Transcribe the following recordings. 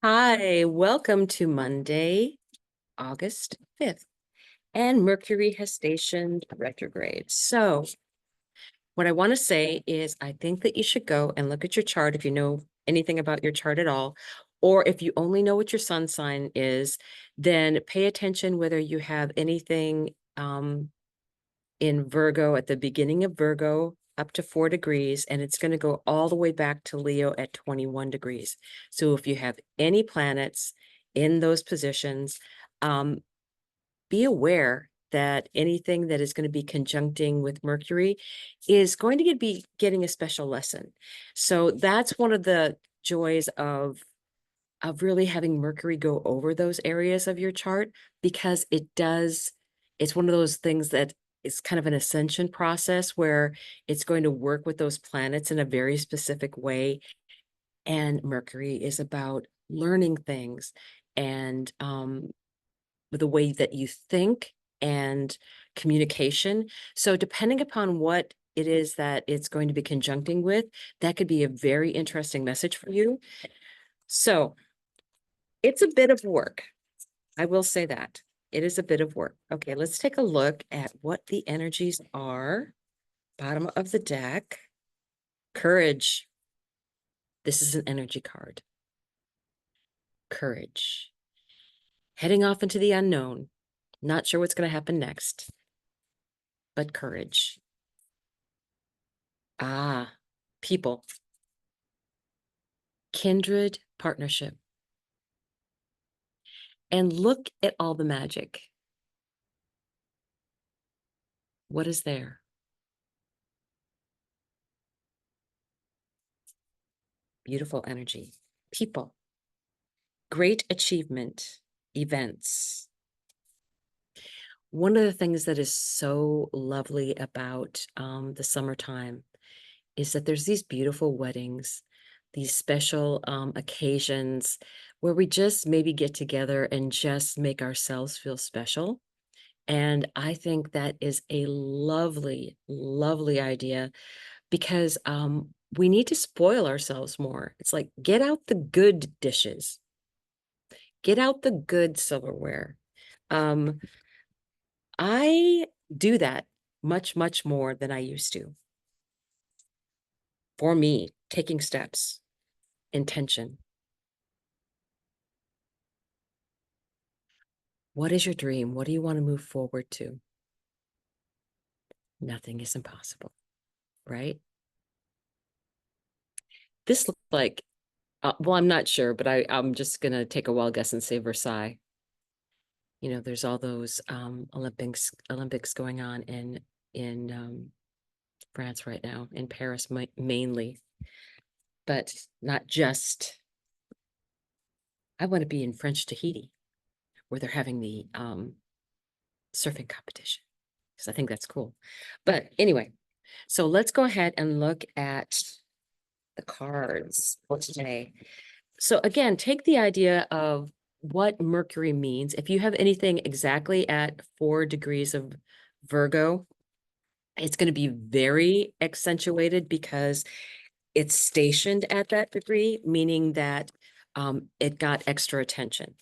Hi, welcome to Monday, August 5th, and Mercury has stationed retrograde. So, what I want to say is, I think that you should go and look at your chart if you know anything about your chart at all, or if you only know what your sun sign is, then pay attention whether you have anything in Virgo at the beginning of Virgo up to 4 degrees, and it's going to go all the way back to Leo at 21 degrees. So if you have any planets in those positions, be aware that anything that is going to be conjuncting with Mercury is going to be getting a special lesson. So that's one of the joys of really having Mercury go over those areas of your chart, because it's one of those things that is kind of an ascension process where it's going to work with those planets in a very specific way. And Mercury is about learning things and the way that you think and communication. So depending upon what it is that it's going to be conjuncting with, that could be a very interesting message for you. So it's a bit of work. I will say that. It is a bit of work. Okay, let's take a look at what the energies are. Bottom of the deck. Courage. This is an energy card. Courage. Heading off into the unknown. Not sure what's going to happen next, but courage. Ah, people. Kindred partnership. And look at all the magic. What is there? Beautiful energy. People. Great achievement. Events. One of the things that is so lovely about the summertime is that there's these beautiful weddings, these special occasions where we just maybe get together and just make ourselves feel special. And I think that is a lovely, lovely idea, because we need to spoil ourselves more. It's like, get out the good dishes, get out the good silverware. Um, I do that much, much more than I used to. For me, taking steps, intention. What is your dream? What do you want to move forward to? Nothing is impossible, right? This looks like, well, I'm not sure, but I'm just going to take a wild guess and say Versailles. You know, there's all those Olympics going on in France right now, in Paris mainly, but not just. I want to be in French Tahiti, where they're having the surfing competition, because I think that's cool. But anyway, so let's go ahead and look at the cards for today. So again, take the idea of what Mercury means. If you have anything exactly at 4 degrees of Virgo, it's going to be very accentuated because it's stationed at that degree, meaning that it got extra attention.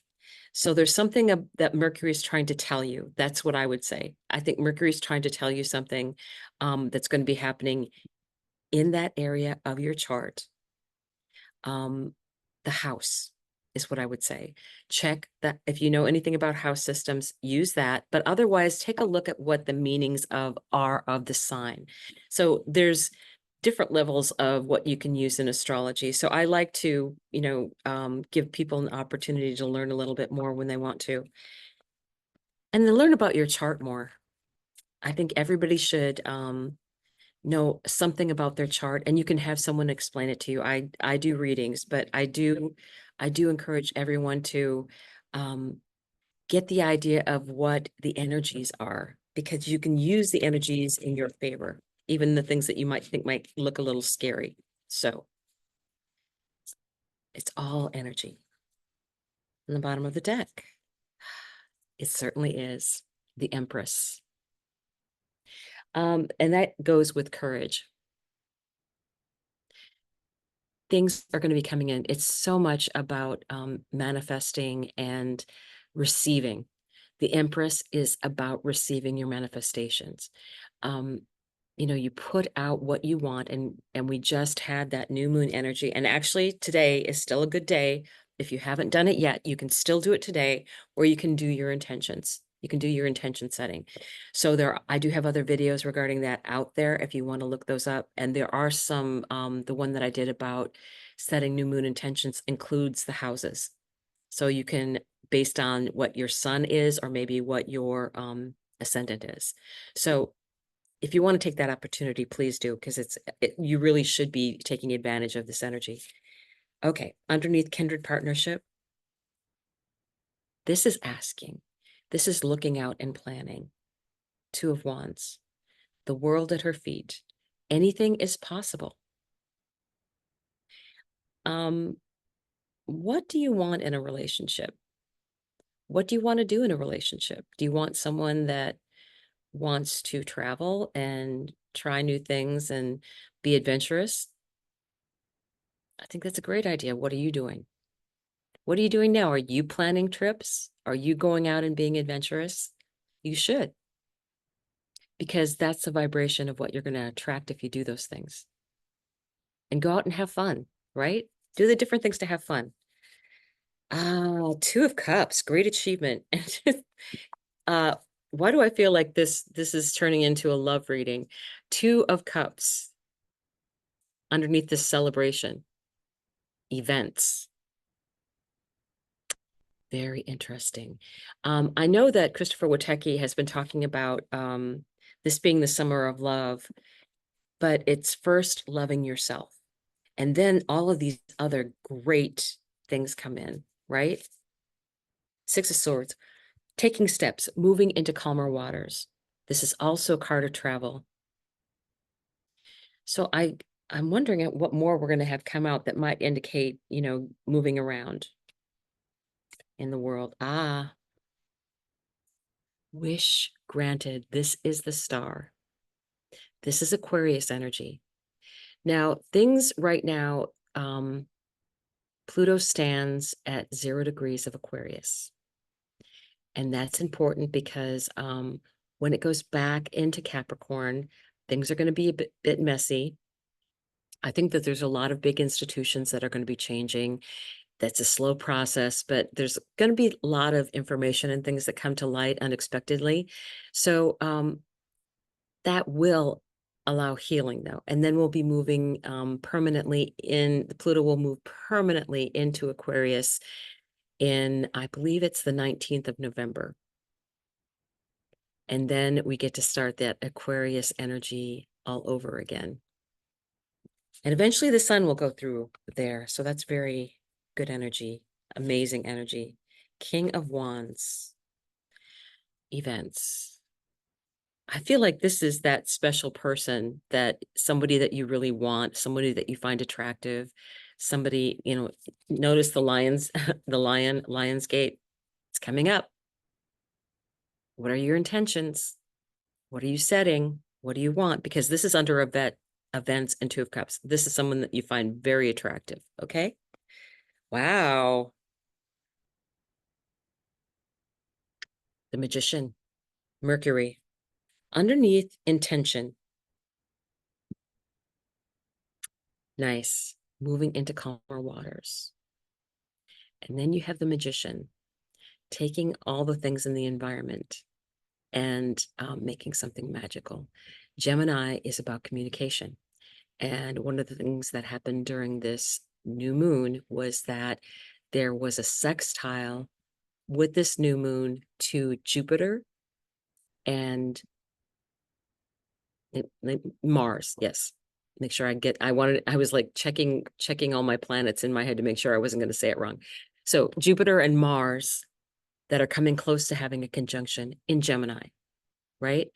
So there's something that Mercury is trying to tell you. That's what I would say. I think Mercury is trying to tell you something that's going to be happening in that area of your chart. The house is what I would say. Check that. If you know anything about house systems, use that. But otherwise, take a look at what the meanings are of the sign. So there's different levels of what you can use in astrology. So I like to, give people an opportunity to learn a little bit more when they want to. And then learn about your chart more. I think everybody should know something about their chart, and you can have someone explain it to you. I do readings, but I do encourage everyone to get the idea of what the energies are, because you can use the energies in your favor, even the things that you might think might look a little scary. So it's all energy. On the bottom of the deck, it certainly is the Empress. And that goes with courage. things are going to be coming in. It's so much about manifesting and receiving. The Empress is about receiving your manifestations. Um, you know, you put out what you want, and we just had that new moon energy. And actually, today is still a good day. If you haven't done it yet, you can still do it today, or you can do your intentions. You can do your intention setting. So I do have other videos regarding that out there if you want to look those up. And there are some, the one that I did about setting new moon intentions includes the houses. So you can, based on what your sun is, or maybe what your ascendant is. So if you want to take that opportunity, please do, because you really should be taking advantage of this energy. Okay, underneath kindred partnership, this is asking. This is looking out and planning. Two of Wands, the world at her feet. Anything is possible. What do you want in a relationship? What do you want to do in a relationship? Do you want someone that wants to travel and try new things and be adventurous? I think that's a great idea. What are you doing? What are you doing now? Are you planning trips? Are you going out and being adventurous? You should, because that's the vibration of what you're going to attract if you do those things. And go out and have fun, right? Do the different things to have fun. Two of Cups, great achievement. uh, why do I feel like this is turning into a love reading? Two of Cups underneath this celebration. Events. Very interesting. I know that Christopher Witecki has been talking about this being the summer of love, but it's first loving yourself. And then all of these other great things come in, right? Six of Swords, taking steps, moving into calmer waters. This is also a card of travel. So I'm wondering what more we're going to have come out that might indicate, you know, moving around in the world. Wish granted. This is the star. This is Aquarius energy. Now, things right now, Pluto stands at 0 degrees of Aquarius. And that's important because when it goes back into Capricorn, things are going to be a bit messy. I think that there's a lot of big institutions that are going to be changing. That's a slow process, but there's going to be a lot of information and things that come to light unexpectedly. So that will allow healing, though. And then we'll be moving permanently Pluto will move permanently into Aquarius in, I believe it's the 19th of November. And then we get to start that Aquarius energy all over again. And eventually the sun will go through there. So that's very good energy, amazing energy. King of Wands, events. I feel like this is that special person, that somebody that you really want, somebody that you find attractive, somebody, you know, notice the lions, Lion's Gate. It's coming up. What are your intentions? What are you setting? What do you want? Because this is under events and Two of Cups. This is someone that you find very attractive. Okay. Wow. The Magician, Mercury, underneath intention. Nice. Moving into calmer waters. And then you have the Magician, taking all the things in the environment and making something magical. Gemini is about communication. And one of the things that happened during this new moon was that there was a sextile with this new moon to Jupiter and Mars. Yes. Make sure I was like checking all my planets in my head to make sure I wasn't going to say it wrong. So Jupiter and Mars that are coming close to having a conjunction in Gemini, right?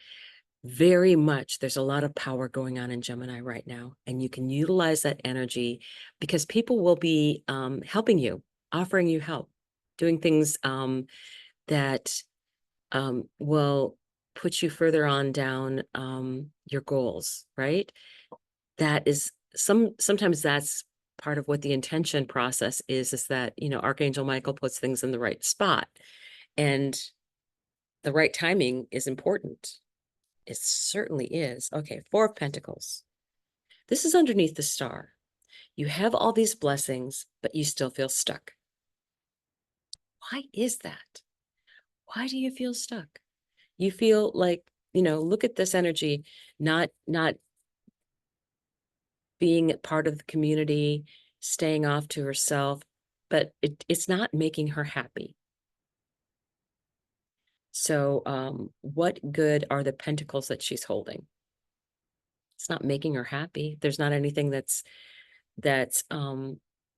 Very much, there's a lot of power going on in Gemini right now, and you can utilize that energy because people will be helping you, offering you help, doing things that will put you further on down your goals, right? That is sometimes that's part of what the intention process is that, Archangel Michael puts things in the right spot, and the right timing is important. It certainly is. Okay, Four of Pentacles. This is underneath the star. You have all these blessings, but you still feel stuck. Why is that? Why do you feel stuck? You feel like, look at this energy, not being part of the community, staying off to herself, but it's not making her happy. So what good are the pentacles that she's holding? It's not making her happy. There's not anything that's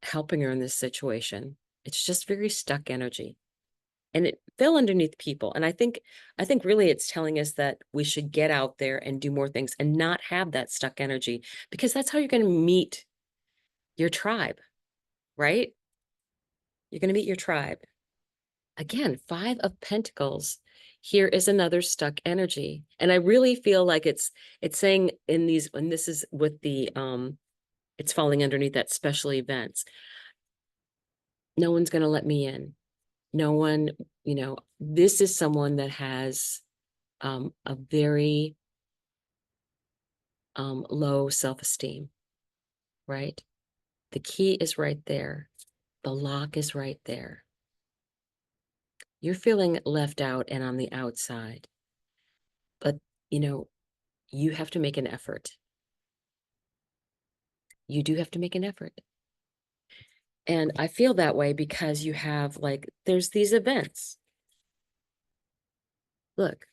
helping her in this situation. It's just very stuck energy. And it fell underneath people. And I think really it's telling us that we should get out there and do more things and not have that stuck energy, because that's how you're going to meet your tribe, right? You're going to meet your tribe. Again, Five of Pentacles. Here is another stuck energy. And I really feel like it's saying in these, when this is with the it's falling underneath that special events. No one's going to let me in. No one, this is someone that has a very low self-esteem, right? The key is right there. The lock is right there. You're feeling left out and on the outside, but you have to make an effort. You do have to make an effort. And I feel that way because you have, like, there's these events. Look,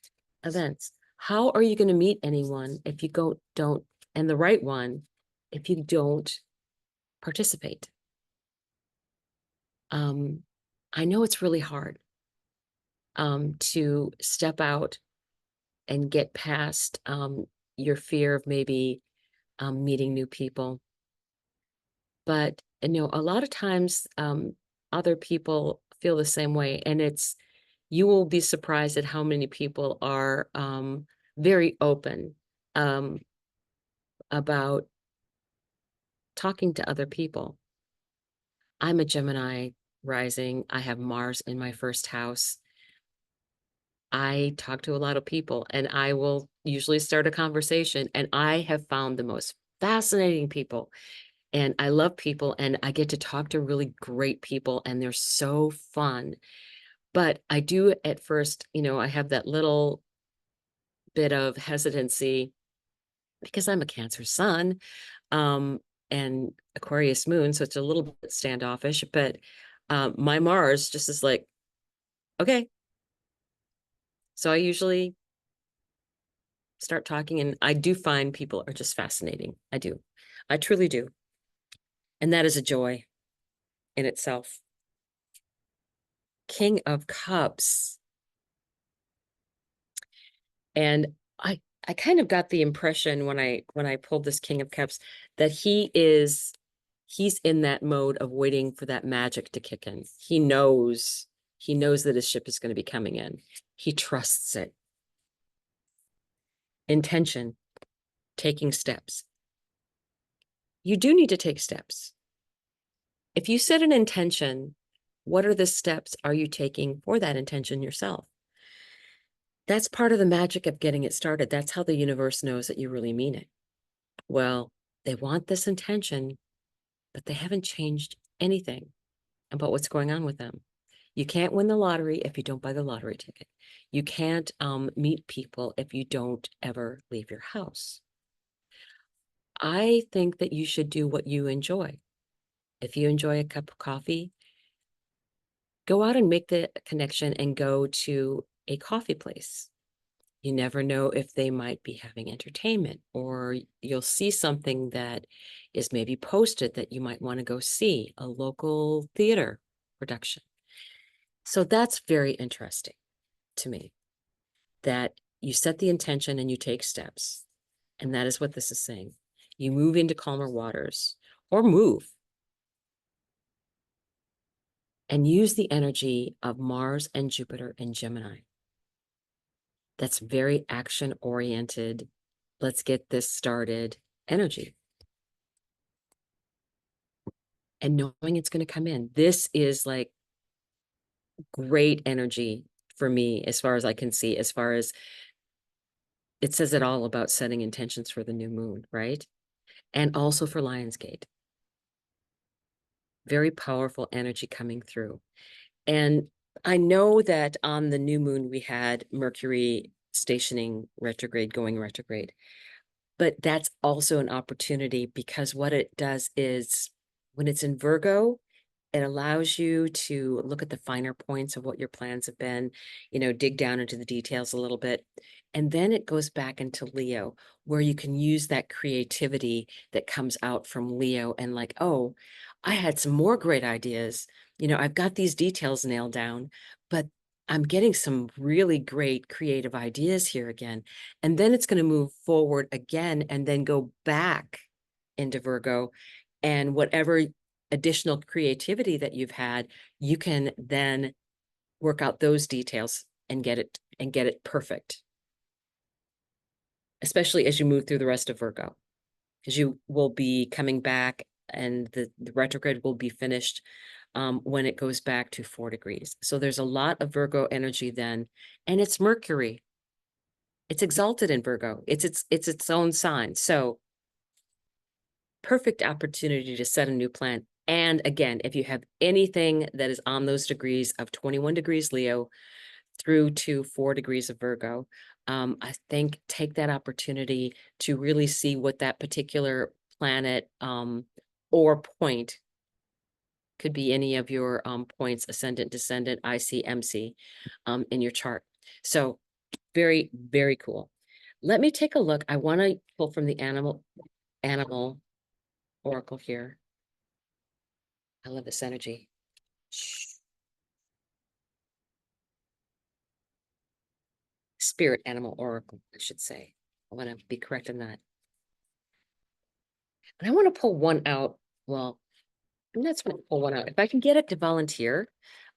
events. How are you going to meet anyone if you don't, and the right one, if you don't participate? I know it's really hard to step out and get past your fear of maybe meeting new people. But, a lot of times other people feel the same way. And you will be surprised at how many people are very open about talking to other people. I'm a Gemini rising. I have Mars in my first house. I talk to a lot of people, and I will usually start a conversation, and I have found the most fascinating people, and I love people, and I get to talk to really great people, and they're so fun. But I do at first, I have that little bit of hesitancy because I'm a Cancer sun, and Aquarius moon, so it's a little bit standoffish, but my Mars just is like, okay. So I usually start talking, and I do find people are just fascinating. I do. I truly do. And that is a joy in itself. King of Cups. And I kind of got the impression when I pulled this King of Cups that he's in that mode of waiting for that magic to kick in. He knows that his ship is going to be coming in. He trusts it. Intention, taking steps. You do need to take steps. If you set an intention, what are the steps are you taking for that intention yourself? That's part of the magic of getting it started. That's how the universe knows that you really mean it. Well, they want this intention, but they haven't changed anything about what's going on with them. You can't win the lottery if you don't buy the lottery ticket. You can't meet people if you don't ever leave your house. I think that you should do what you enjoy. If you enjoy a cup of coffee, go out and make the connection and go to a coffee place. You never know if they might be having entertainment, or you'll see something that is maybe posted that you might want to go see, a local theater production. So that's very interesting to me, that you set the intention and you take steps. And that is what this is saying. You move into calmer waters, or move and use the energy of Mars and Jupiter and Gemini. That's very action oriented. Let's get this started energy. and knowing it's going to come in. This is like great energy for me, as far as I can see, as far as it says it all about setting intentions for the new moon, right? And also for Lionsgate. Very powerful energy coming through. And I know that on the new moon, we had Mercury stationing retrograde, going retrograde. But that's also an opportunity, because what it does is when it's in Virgo, it allows you to look at the finer points of what your plans have been, dig down into the details a little bit. And then it goes back into Leo, where you can use that creativity that comes out from Leo and like, oh, I had some more great ideas. I've got these details nailed down, but I'm getting some really great creative ideas here again. And then it's going to move forward again and then go back into Virgo, and whatever additional creativity that you've had, you can then work out those details and get it perfect, especially as you move through the rest of Virgo, because you will be coming back and the retrograde will be finished when it goes back to 4 degrees. So there's a lot of Virgo energy then, and it's Mercury. It's exalted in Virgo. It's its own sign. So perfect opportunity to set a new plan. And again, if you have anything that is on those degrees of 21 degrees Leo through to 4 degrees of Virgo, I think take that opportunity to really see what that particular planet or point could be, any of your points, ascendant, descendant, IC, MC, in your chart. So very, very cool. Let me take a look. I want to pull from the animal oracle here. I love this energy. Spirit animal oracle, I should say. I want to be correct in that. And I want to pull one out. Well, that's going to pull one out. If I can get it to volunteer,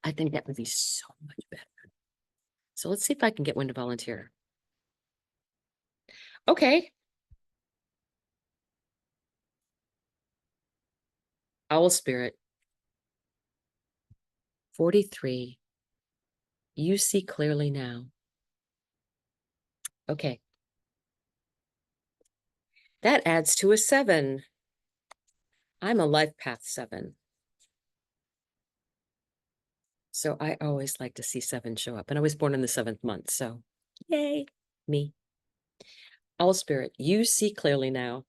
I think that would be so much better. So let's see if I can get one to volunteer. Okay. Owl spirit. 43. You see clearly now. Okay. That adds to a 7. I'm a life path 7. So I always like to see 7 show up. And I was born in the 7th month. So yay, me. Owl spirit, you see clearly now.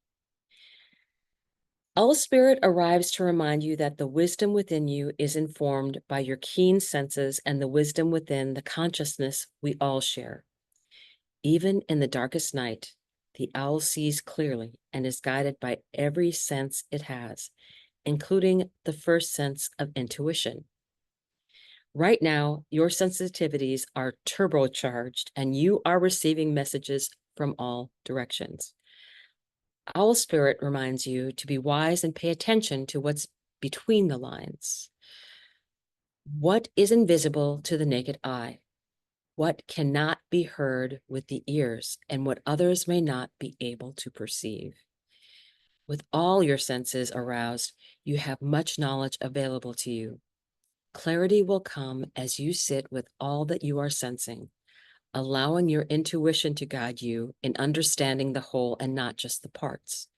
Owl spirit arrives to remind you that the wisdom within you is informed by your keen senses and the wisdom within the consciousness we all share. Even in the darkest night, the owl sees clearly and is guided by every sense it has, including the first sense of intuition. Right now, your sensitivities are turbocharged and you are receiving messages from all directions. Owl spirit reminds you to be wise and pay attention to what's between the lines. What is invisible to the naked eye? What cannot be heard with the ears, and what others may not be able to perceive? With all your senses aroused, you have much knowledge available to you. Clarity will come as you sit with all that you are sensing, allowing your intuition to guide you in understanding the whole and not just the parts.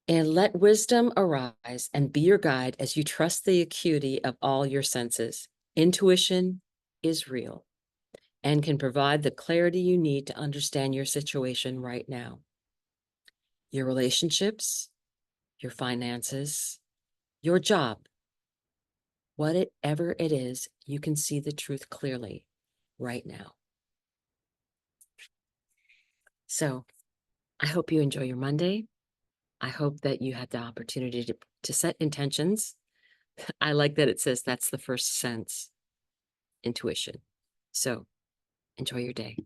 And let wisdom arise and be your guide as you trust the acuity of all your senses. Intuition is real and can provide the clarity you need to understand your situation right now. Your relationships, your finances, your job, whatever it is, you can see the truth clearly right now. So I hope you enjoy your Monday. I hope that you had the opportunity to set intentions. I like that it says that's the first sense, intuition. So enjoy your day.